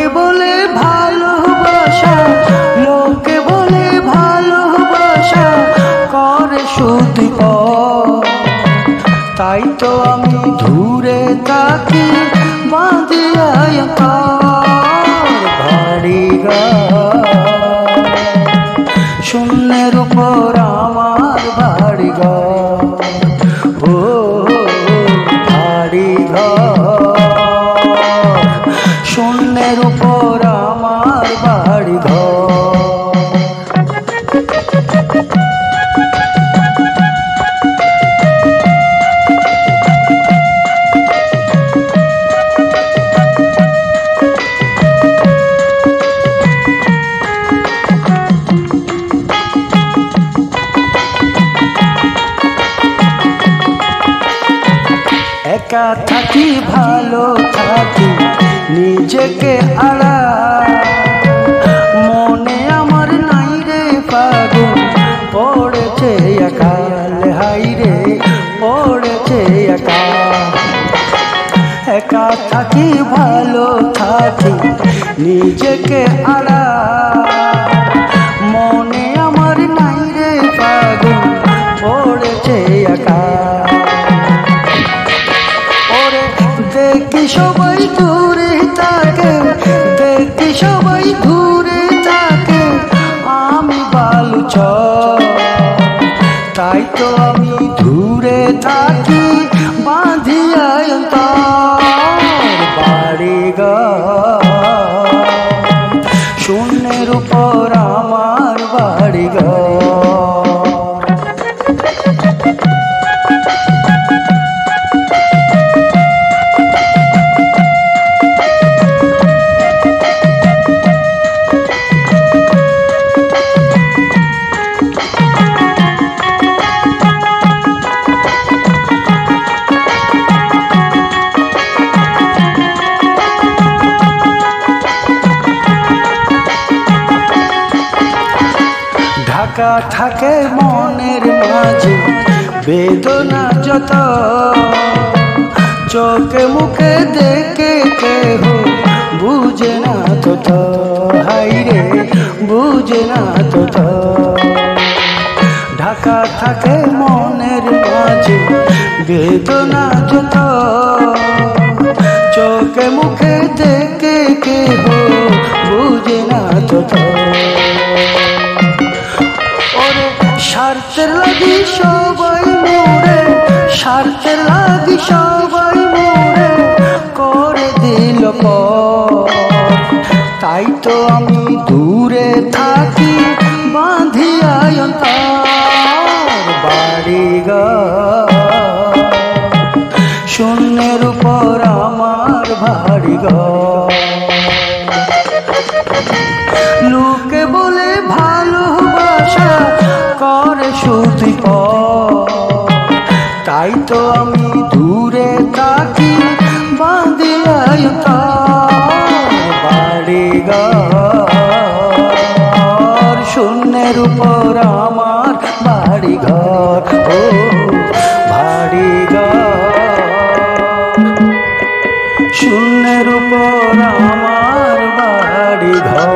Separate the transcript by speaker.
Speaker 1: লোকে বলে ভালোবাসা, লোকে বলে ভালোবাসা করে শুধু তাই তো আমি দূরে থাকি বাঁধিয়া বাড়ি ঘর, শূন্যের উপর আমার বাড়ি ঘর, ও বাড়ি ঘর, শূন্যের উপর আমার বাড়ি ঘর। একা থাকি ভালো থাকি নিজেকে আড়া, মনে আমার নাই রে পাগল পড়েছে একাল, হাই রে পড়েছে একা। একা থাকি ভালো থাকি নিজেকে আড়া, মনে আমার নাই রে পাগল পড়েছে একা। দেখি সবাই দূরে থাকে, দেখি সবাই দূরে থাকে, আমি বালুচ তাই তো আমি দূরে থাকি বাঁধিয়া বাড়ি ঘর, শূন্যের উপর আমার বাড়ি ঘর। ঢাকা থাকে মনের মাঝে বেদনা যত, চোখে মুখে দেখে কেহ বুঝে না তত, হাই রে বুঝে না তত। ঢাকা থাকে মনের মাঝে বেদনা যত, চোখে মুখে দেখে কেহ বুঝে না তত। স্বার্থের লাগি সবাই মোরে, স্বার্থের লাগি সবাই মোরে করে দিল তাই তো আমি দূরে থাকি বাঁধিয়া বাড়ি ঘর, শূন্যের উপর আমার বাড়ি ঘর। লোকে বলে ভালোবাসা করে শুধু তাই তো আমি দূরে থাকি বাঁধিয়া বাড়ি ঘর, শূন্যের উপর আমার বাড়ি ঘর, ও বাড়ি ঘর, শূন্যের উপর আমার বাড়ি ঘর।